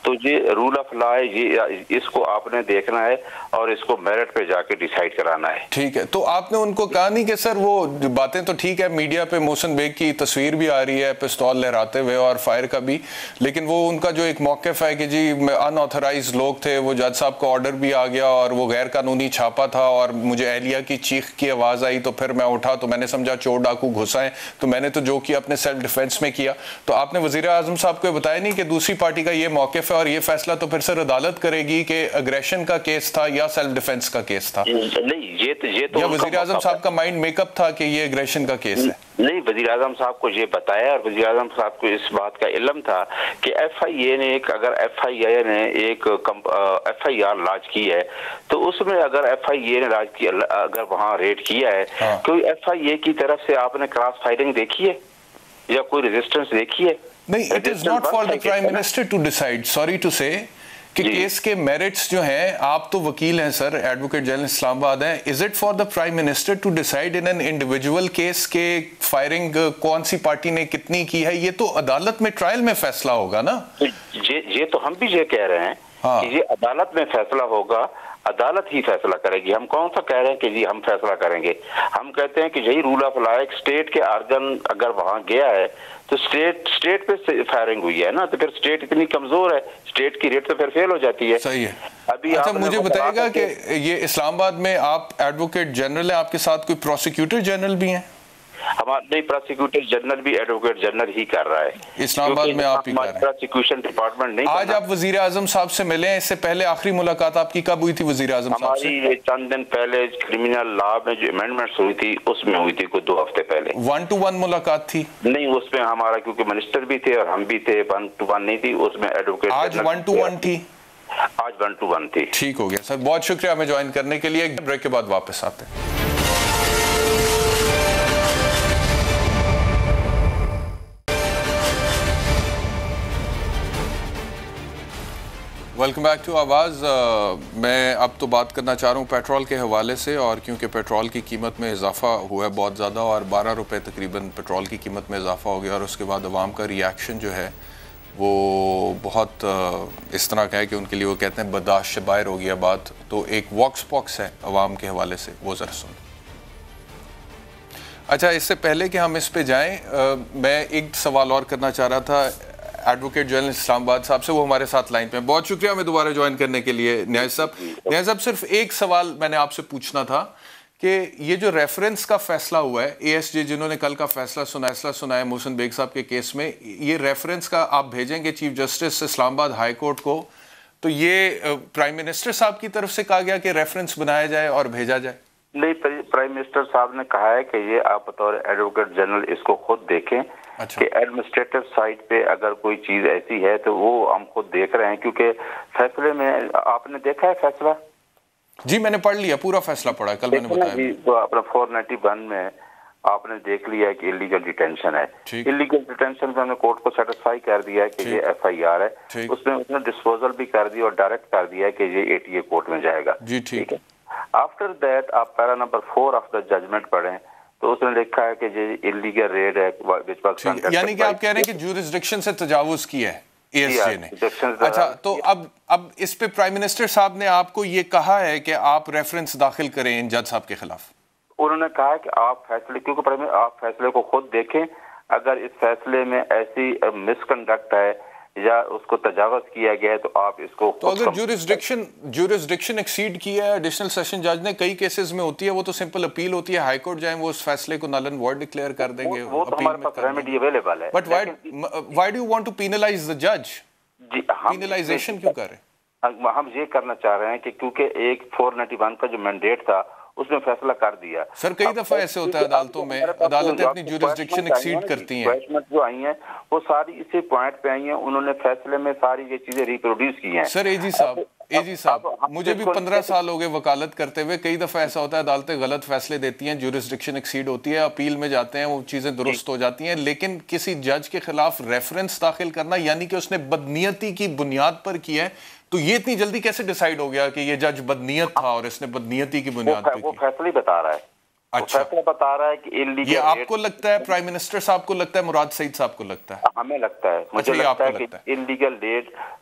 तो ये रूल ऑफ लॉ है, ये इसको आपने देखना है और इसको मेरिट पे जाके डिसाइड कराना है। ठीक है, तो आपने उनको कहा नहीं कि सर वो बातें तो ठीक है, मीडिया पे मोहसिन बेग की तस्वीर भी आ रही है पिस्तौल लहराते हुए और फायर का भी, लेकिन वो उनका जो एक मौक़िफ़ है कि जी अनऑथराइज लोग थे, वो जज साहब का ऑर्डर भी आ गया और वो गैर कानूनी छापा था और मुझे एहलिया की चीख की आवाज़ आई तो फिर मैं उठा, तो मैंने समझा चोर डाकू घुसाएं, तो मैंने तो जो किया अपने सेल्फ डिफेंस में किया। तो आपने वजीर आजम साहब को बताया नहीं कि दूसरी पार्टी का ये मौक़िफ़ है और ये फैसला तो फिर सर अदालत करेगी कि अग्रेशन का केस था या सेल्फ डिफेंस का केस था? नहीं, ये तो या वजीर आजम साहब का माइंड मेकअप था कि ये अग्रेशन का केस है? नहीं, वजीर आजम साहब को ये बताया और वजीर आजम साहब को इस बात का इल्म था कि FIA ने अगर FIA ने एक FIR लॉन्च की है तो उसमें अगर FIA ने लॉन्च किया, अगर वहाँ रेड किया है, कोई FIA की तरफ से आपने क्रॉस फायरिंग देखी है या कोई रेजिस्टेंस देखी है? नहीं, it is not for the prime minister to decide, sorry to say, कि केस के मेरिट्स जो हैं, आप तो वकील हैं सर, एडवोकेट जनरल इस्लामाबाद हैं, is it for the prime minister to decide in an individual case के फायरिंग कौन सी पार्टी ने कितनी की है? ये तो अदालत में ट्रायल में फैसला होगा ना। ये तो हम भी ये कह रहे हैं कि ये अदालत में फैसला होगा, अदालत ही फैसला करेगी। हम कौन सा कह रहे हैं कि जी हम फैसला करेंगे? हम कहते हैं कि यही रूल ऑफ लॉ है, स्टेट के आर्गन अगर वहां गया है तो स्टेट पे फायरिंग हुई है ना, तो फिर स्टेट इतनी कमजोर है, स्टेट की रेट तो फिर फेल हो जाती है। सही है। अभी अच्छा, मुझे बताइएगा कि ये इस्लामाबाद में आप एडवोकेट जनरल है, आपके साथ कोई प्रोसिक्यूटर जनरल भी हैं? हमारे प्रोसिक्यूटर जनरल भी एडवोकेट जनरल ही कर रहा है इस्लामाबाद में, आप ही कर रहे हैं। प्रोसिक्यूशन डिपार्टमेंट नहीं। आज आप वजीर आजम साहब से मिले हैं, इससे पहले आखिरी मुलाकात आपकी कब हुई थी वजीर आजम साहब से? हमारी चंद दिन पहले क्रिमिनल लॉ में जो अमेंडमेंट्स हुई थी उसमें हुई थी, कुछ 2 हफ्ते पहले। 1-to-1 मुलाकात थी? नहीं, उसमें हमारा क्योंकि मिनिस्टर भी थे और हम भी थे, 1-to-1 नहीं थी उसमें। एडवोकेट आज 1-to-1 थी? आज 1-to-1 थी। ठीक हो गया सर, बहुत शुक्रिया हमें ज्वाइन करने के लिए। ब्रेक के बाद वापस आते हैं। वेलकम बैक टू आवाज़। मैं अब तो बात करना चाह रहा हूँ पेट्रोल के हवाले से, और क्योंकि पेट्रोल की कीमत में इजाफा हुआ है बहुत ज़्यादा, और 12 रुपये तकरीबन पेट्रोल की कीमत में इजाफा हो गया, और उसके बाद अवाम का रिएक्शन जो है वो बहुत इस तरह का है कि उनके लिए वो कहते हैं बर्दाश्त से बाहर हो गया बात। तो एक वॉक्स पॉक्स है अवाम के हवाले से, वो ज़रा सुन। अच्छा, इससे पहले कि हम इस पे जाएं, मैं एक सवाल और करना चाह रहा था एडवोकेट जनरल इस्लामाबाद साहब से, वो हमारे साथ लाइन पे। बहुत शुक्रिया हमें दोबारा ज्वाइन करने के लिए न्याज साहब। न्याज साहब, सिर्फ एक सवाल मैंने आपसे पूछना था कि ये जो रेफरेंस का फैसला हुआ है, एएसजे जिन्होंने कल का फैसला सुनाया मोहसिन बेग साहब के केस में, ये रेफरेंस का आप भेजेंगे chief justice Islamabad high court को, तो ये प्राइम मिनिस्टर साहब की तरफ से कहा गया कि रेफरेंस बनाया जाए और भेजा जाए? नहीं, प्राइम मिनिस्टर साहब ने कहा है कि ये आप बतौर एडवोकेट जनरल इसको खुद देखें। अच्छा। कि एडमिनिस्ट्रेटिव साइड पे अगर कोई चीज ऐसी है तो वो हम खुद देख रहे हैं, क्योंकि फैसले में आपने देखा है फैसला? जी, मैंने पढ़ लिया, पूरा फैसला पढ़ा, कल मैंने बताया। तो अपना 491 में आपने देख लिया है कि इलीगल डिटेंशन है। इलीगल डिटेंशन में हमने कोर्ट को सेटिस्फाई कर दिया है कि ये FIR है, उसमें उसने डिस्पोजल भी कर दिया और डायरेक्ट कर दिया है कि ये ATA कोर्ट में जाएगा। जी ठीक है। आफ्टर दैट आप para number 4 of the judgment पढ़ें तो उसने लिखा है कि ये इलीगल रेड है, यानी कि आप कह रहे हैं कि ज्यूरिसडिक्शन से तजावुज किया है एएसजे ने। अच्छा, तो अब इस पे प्राइम मिनिस्टर साहब ने आपको ये कहा है कि आप रेफरेंस दाखिल करें इन जज साहब के खिलाफ? उन्होंने कहा है कि आप फैसले, क्योंकि आप फैसले को खुद देखें, अगर इस फैसले में ऐसी मिसकंडक्ट है या उसको तजावज किया गया है तो आप इसको, तो अगर ज्यूरिसडिक्शन एक्सीड किया है एडिशनल सेशन जज ने, कई केसेस में होती है, वो तो सिंपल अपील होती है, हाई कोर्ट जाएं, वो उस फैसले को नल एंड वॉइड डिक्लेयर कर देंगे। वो तो हमारे पास रेमेडी अवेलेबल है। But why do you want to penalise the जज? जी, पेनलाइजेशन क्यों कर रहे हैं? हम ये करना चाह रहे हैं कि क्योंकि एक 491 का जो मैंडेट था उसमें फैसला कर दिया। सर, कई दफा ऐसे होता है अदालतों में, अदालतें अपनी ज्यूरिसडिक्शन एक्सीड करती हैं। जो आई हैं वो सारी इसी पॉइंट पे आई हैं, उन्होंने फैसले में सारी ये चीजें रिप्रोड्यूस की हैं। सर एजी साहब, मुझे भी 15 साल हो गए वकालत करते हुए, कई दफा ऐसा होता है अदालतें गलत फैसले देती हैं, ज्यूरिसडिक्शन एक्सीड होती है, अपील में जाते हैं, वो चीजें दुरुस्त हो जाती हैं, लेकिन किसी जज के खिलाफ रेफरेंस दाखिल करना, यानी कि उसने बदनीयती की बुनियाद पर किया है, तो ये इतनी जल्दी कैसे डिसाइड हो गया कि ये जज बदनीयत था और इसने बदनीयती की बुनियाद पर वो फैसला बता रहा है। अच्छा, फैसला बता रहा है कि इलीगल। ये आपको लगता है, प्राइम मिनिस्टर साहब को लगता है, मुराद सईद साहब को लगता है? हमें लगता है, मुझे लगता है कि इलीगल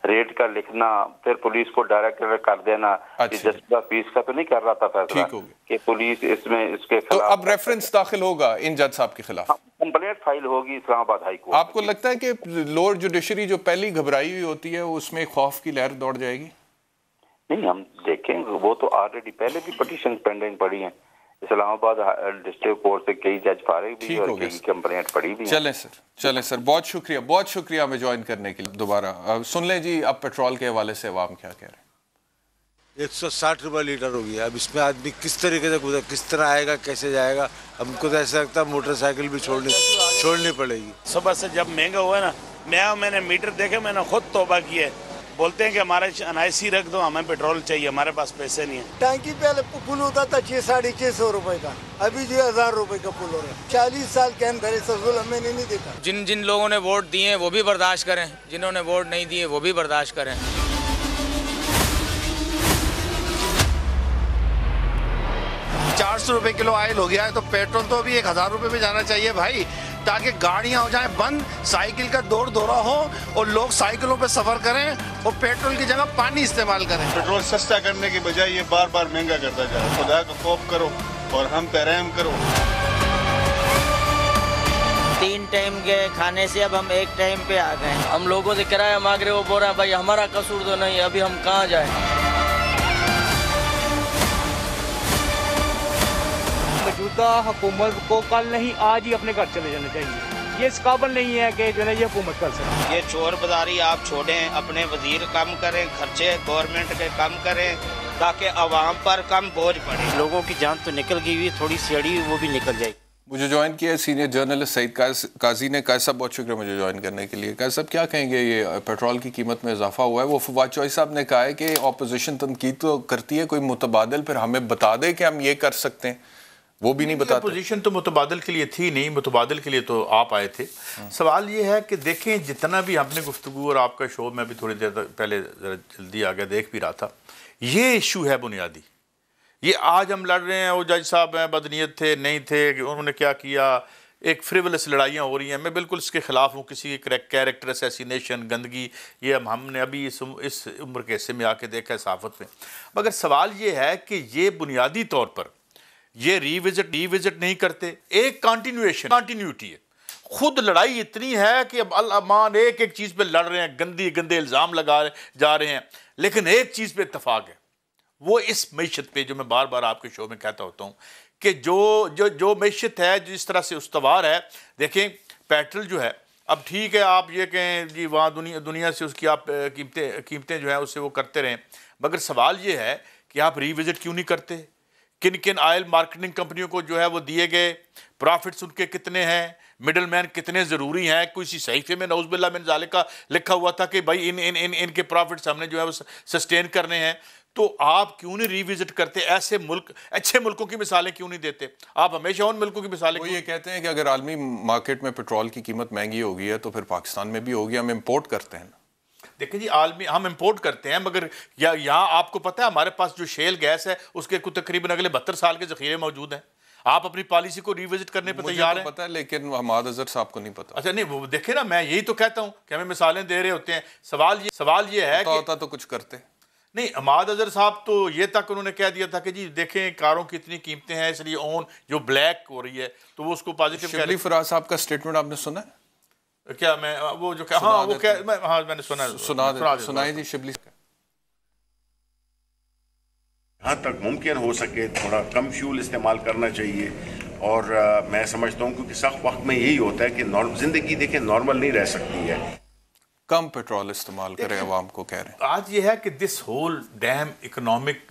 रेड का लिखना, फिर पुलिस को डायरेक्ट कर देना, जस्टिस ऑफ पीस का तो नहीं कर रहा था फैसला कि पुलिस इसमें इसके खिलाफ। तो अब रेफरेंस दाखिल होगा इन जज साहब के खिलाफ, कंप्लेंट फाइल होगी इस्लामाबाद हाई कोर्ट। आपको लगता है कि लोअर जुडिशरी जो पहली घबराई हुई होती है उसमें खौफ की लहर दौड़ जाएगी? नहीं, हम देखेंगे, वो तो ऑलरेडी पहले भी पिटीशन पेंडिंग पड़ी है इस्लामाबाद डिस्ट्रिक्ट कोर्ट से, कई जज फारिग भी और कई कंप्लेंट पड़ी भी। चलें सर, बहुत शुक्रिया हमें ज्वाइन करने के लिए दोबारा। सुन लें जी, अब पेट्रोल के हवाले से अवाम क्या कह रहे हैं? 160 रुपये लीटर हो गया। अब इसमें आदमी किस तरीके से गुजर, किस तरह आएगा, कैसे जाएगा? हमको तो ऐसा लगता है मोटरसाइकिल भी छोड़नी पड़ेगी। सुबह से जब महंगा हुआ ना, मैंने मीटर देखे, मैंने खुद तौबा किया है। बोलते हैं कि हमारे NIC रख दो, हमें पेट्रोल चाहिए, हमारे पास पैसे नहीं है। टैंकी पहले पुल होता था 600-650 रुपए का, अभी जो 1000 रुपए का पुल हो रहा है। 40 साल कैन भरे ससुर हमने नहीं देखा। जिन लोगों ने वोट दिए वो भी बर्दाश्त करें, जिन्होंने वोट नहीं दिए वो भी बर्दाश्त करें। 800 रुपए किलो ऑयल हो गया है, तो पेट्रोल तो अभी 1000 रुपए पे जाना चाहिए भाई, ताकि गाड़ियां हो जाएं बंद, साइकिल का दौड़ दौरा हो और लोग साइकिलों पे सफर करें और पेट्रोल की जगह पानी इस्तेमाल करें। पेट्रोल सस्ता करने के बजाय ये बार बार महंगा करता जाए। खुदा का खौफ करो और हम पे रहम करो। 3 टाइम के खाने से अब हम 1 टाइम पे आ गए। हम लोगों से किराया मांग रहे, वो बोल रहा है भाई हमारा कसूर तो नहीं, अभी हम कहाँ जाए। मौजूदा हुकूमत को कल नहीं आज ही अपने घर चले जाना चाहिए। ये इस काबिल नहीं है कि जो है ये हुकूमत कर सके। ये चोर बाजारी आप छोड़ें, अपने वजीर कम करें, खर्चे गवर्नमेंट के कम करें, ताकि आवाम पर कम बोझ पड़े। लोगों की जान तो निकल गई हुई, थोड़ी सीढ़ी वो भी निकल जाएगी। मुझे ज्वाइन किया सीनियर जर्नलिस्ट सईद काजी ने। काजी साहब बहुत शुक्रिया मुझे ज्वाइन करने के लिए। काजी साहब क्या कहेंगे, ये पेट्रोल की कीमत में इजाफा हुआ है, वो फवाद चौधरी साहब ने कहा है कि अपोजिशन तनकीद तो करती है, कोई मुतबादिल फिर हमें बता दे कि हम ये कर सकते हैं, वो भी नहीं बताते। पोजीशन तो मुतबादिल के लिए थी नहीं, मुतबादिल के लिए तो आप आए थे। सवाल ये है कि देखें जितना भी हमने गुफ्तगू और आपका शो में भी थोड़ी देर पहले जल्दी आ गया देख भी रहा था, ये इशू है बुनियादी। ये आज हम लड़ रहे हैं, वो जज साहब हैं बदनीयत थे नहीं थे, उन्होंने क्या किया, एक फ्रिवलस लड़ाइयाँ हो रही हैं। मैं बिल्कुल इसके ख़िलाफ़ हूँ, किसी के कैरेक्टर असैसिनेशन गंदगी, ये हमने अभी इस उम्र के हिस्से में आके देखा है सहाफ़त में। मगर सवाल ये है कि ये बुनियादी तौर पर ये रिविजिट नहीं करते, एक कंटिन्यूटी है। खुद लड़ाई इतनी है कि अब अल-अमान एक चीज़ पे लड़ रहे हैं, गंदे इल्ज़ाम लगा जा रहे हैं, लेकिन एक चीज़ पे इत्तफाक है, वो इस मैशत पे, जो मैं बार बार आपके शो में कहता होता हूँ कि जो मैशत है जिस तरह से उस्तवार है। देखें पेट्रोल जो है, अब ठीक है आप ये कहें जी वहाँ दुनिया से उसकी आप कीमतें जो है उससे वो करते रहें, मगर सवाल ये है कि आप रिविजिट क्यों नहीं करते। किन किन ऑयल मार्केटिंग कंपनियों को जो है वो दिए गए प्रॉफिट्स उनके कितने हैं, मिडल मैन कितने ज़रूरी हैं। किसी सहीफे में नौज़ुबिल्लाह मिन ज़ालिका लिखा हुआ था कि भाई इनके प्रॉफिट्स हमने जो है वो सस्टेन करने हैं। तो आप क्यों नहीं रिविजिट करते, ऐसे मुल्क अच्छे मुल्कों की मिसालें क्यों नहीं देते। आप हमेशा उन मुल्कों की मिसालें, वो ये कहते हैं कि अगर आलमी मार्केट में पेट्रोल की कीमत महंगी हो गई है तो फिर पाकिस्तान में भी होगी, हम इम्पोर्ट करते हैं। देखिए जी, आलमी हम इंपोर्ट करते हैं, मगर यहाँ आपको पता है हमारे पास जो शेल गैस है उसके कुछ तकरीबन अगले 72 साल के जखीरे मौजूद हैं। आप अपनी पॉलिसी को रिविजिट करने पर तैयार हैं? पता है, लेकिन हमाद अजहर साहब को नहीं पता। अच्छा नहीं, वो देखे ना, मैं यही तो कहता हूँ कि हमें मिसालें दे रहे होते हैं। सवाल ये है कि होता तो कुछ करते नहीं। हमाद अजहर साहब तो ये तक उन्होंने कह दिया था कि जी देखें कारों की इतनी कीमतें हैं इसलिए ऑन जो ब्लैक हो रही है, तो वो उसको पॉजिटिव। शिबली फराज साहब का स्टेटमेंट आपने सुना है क्या? मैं वो जो हाँ वो क्या मैंने सुनाई जी शिबली। जहाँ तक मुमकिन हो सके थोड़ा कम फ्यूल इस्तेमाल करना चाहिए। और मैं समझता हूँ क्योंकि सख्त वक्त में यही होता है कि जिंदगी देखें नॉर्मल नहीं रह सकती है। कम पेट्रोल इस्तेमाल करें, अवाम को कह रहे हैं। आज ये है कि this whole damn economic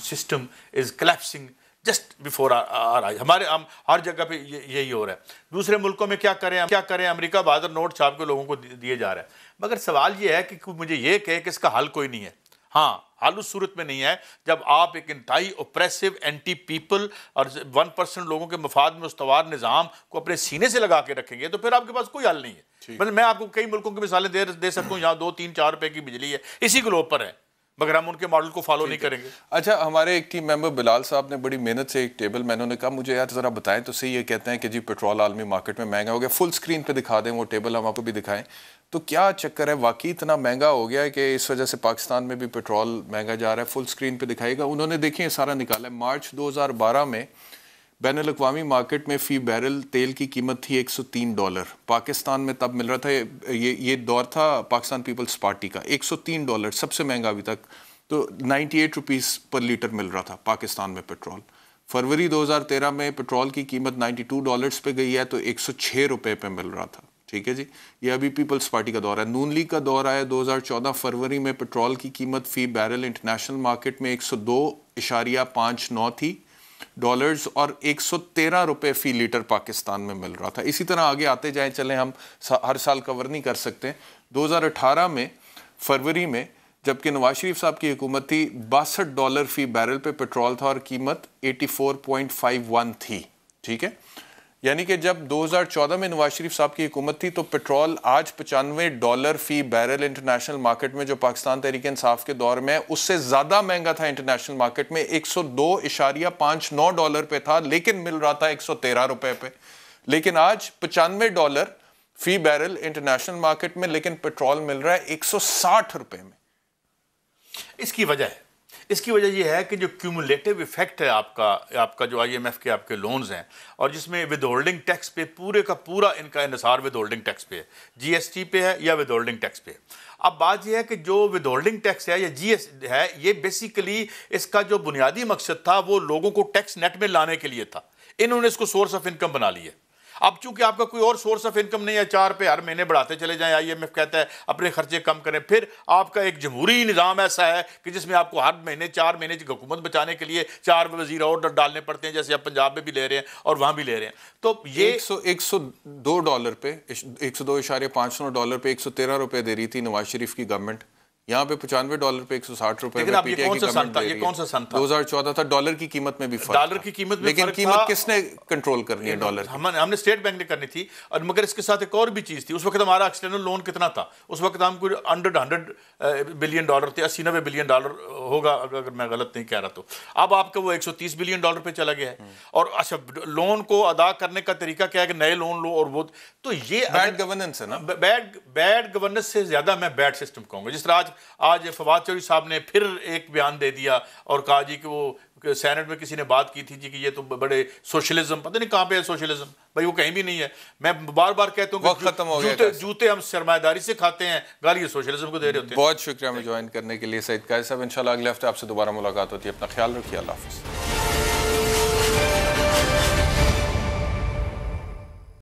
system is collapsing just before our eyes. हमारे हर जगह पे यही हो रहा है। दूसरे मुल्कों में क्या करें, अमेरिका बहादुर नोट छाप के लोगों को दिए जा रहा है। मगर सवाल ये है कि मुझे ये कहे कि इसका हल कोई नहीं है। हाँ, हाल उस सूरत में नहीं है जब आप एक इंतहाई ओप्रेसिव एंटी पीपल और 1% लोगों के मफाद में उस्तवार निज़ाम को अपने सीने से लगा के रखेंगे तो फिर आपके पास कोई हल नहीं है। मतलब मैं आपको कई मुल्कों की मिसालें दे सकता हूँ, यहाँ 2, 3, 4 रुपए की बिजली है, इसी ग्लोब पर है, मगर हम उनके मॉडल को फॉलो नहीं करेंगे। अच्छा, हमारे एक टीम मेंबर बिलाल साहब ने बड़ी मेहनत से एक टेबल, मैंने उन्हें कहा मुझे यार ज़रा बताएं तो सही। ये कहते हैं कि जी पेट्रोल आलमी मार्केट में महंगा हो गया। फुल स्क्रीन पे दिखा दें वो टेबल, हम आपको भी दिखाएं तो क्या चक्कर है, वाकई इतना महंगा हो गया है कि इस वजह से पाकिस्तान में भी पेट्रोल महंगा जा रहा है। फुल स्क्रीन पे दिखाएगा। उन्होंने देखिए सारा निकाला है। मार्च 2012 में बैनुल-अक़वामी मार्केट में फ़ी बैरल तेल की कीमत थी $103। पाकिस्तान में तब मिल रहा था, ये दौर था पाकिस्तान पीपल्स पार्टी का, $103 सबसे महंगा अभी तक। तो 98 रुपीज़ पर लीटर मिल रहा था पाकिस्तान में पेट्रोल। फरवरी 2013 में पेट्रोल की कीमत $92 पे गई है तो 106 रुपये पे मिल रहा था। ठीक है जी, ये अभी पीपल्स पार्टी का दौर है। नून लीग का दौर आया 2014 फरवरी में। पेट्रोल की कीमत फ़ी बैरल इंटरनेशनल मार्केट में 102.59 थी डॉलर्स और 113 रुपये फ़ी लीटर पाकिस्तान में मिल रहा था। इसी तरह आगे आते जाएं, चलें, हम हर साल कवर नहीं कर सकते। 2018 में फरवरी में जबकि नवाज शरीफ साहब की हुकूमत थी, $62 फ़ी बैरल पे पेट्रोल था और कीमत 84.51 थी। ठीक है, यानी कि जब 2014 में नवाज शरीफ साहब की हुकूमत थी तो पेट्रोल आज $95 फी बैरल इंटरनेशनल मार्केट में, जो पाकिस्तान तहरीक इंसाफ के दौर में उससे ज़्यादा महंगा था इंटरनेशनल मार्केट में, $102.59 पे था, लेकिन मिल रहा था $113 पे। लेकिन आज $95 फी बैरल इंटरनेशनल मार्केट में, लेकिन पेट्रोल मिल रहा है $160 में। इसकी वजह यह है कि जो क्यूमुलेटिव इफेक्ट है आपका जो IMF के आपके लोन्स हैं, और जिसमें विद होल्डिंग टैक्स पे पूरे का पूरा इनका इन्हिसार विद होल्डिंग टैक्स पे है, GST पे है या विद होल्डिंग टैक्स पे। अब बात यह है कि जो विद होल्डिंग टैक्स है या GS है, ये बेसिकली इसका जो बुनियादी मकसद था वो लोगों को टैक्स नेट में लाने के लिए था। इन्होंने इसको सोर्स ऑफ इनकम बना लिया। अब चूंकि आपका कोई और सोर्स ऑफ इनकम नहीं है, 4 पे हर महीने बढ़ाते चले जाएं, IMF कहता है अपने खर्चे कम करें, फिर आपका एक जमहूरी निज़ाम ऐसा है कि जिसमें आपको हर महीने 4 महीने की हुकूमत बचाने के लिए 4 वजीर और डालने पड़ते हैं, जैसे आप पंजाब में भी ले रहे हैं और वहाँ भी ले रहे हैं। तो ये $102 पे, $102.5 पे $113 दे रही थी नवाज शरीफ की गवर्नमेंट, यहाँ पे $95 पे $160 लेकिन अब ये कौन सा सन था? 2014 था। डॉलर की कीमत में भी फर्क, डॉलर की कीमत में, लेकिन कीमत किसने कंट्रोल करनी है? डॉलर हमने स्टेट बैंक ने करनी थी। और मगर इसके साथ एक और भी चीज़ थी, उस वक्त हमारा एक्सटर्नल लोन कितना था? उस वक्त हम कोई $100 बिलियन थे, 80-90 बिलियन डॉलर होगा अगर मैं गलत नहीं कह रहा तो। अब आपका वो $130 बिलियन पे चला गया है। और अच्छा, लोन को अदा करने का तरीका क्या है कि नए लोन लो, और वो तो ये बैड गवर्नेंस है ना। बैड गवर्नेंस से ज्यादा मैं बैड सिस्टम कहूँगा। जिस तरह आज फवाद चौधरी साहब ने फिर एक बयान दे दिया और कहा जी कि वो सेनेट में किसी ने बात की थी जी कि ये तो बड़े सोशलिज्म, पता नहीं कहाँ पे है सोशलिज्म, भाई वो कहीं भी नहीं है। मैं बार बार कहता हूँ कि जूते हम सरमायादारी से खाते हैं, गाली सोशलिज्म को दे रहे होते हैं। बहुत शुक्रिया हमें ज्वाइन करने के लिए सईद कायद साहब। इंशाल्लाह अगले हफ्ते आपसे दोबारा मुलाकात होती है। अपना ख्याल रखिए। अल्लाह हाफ़िज़।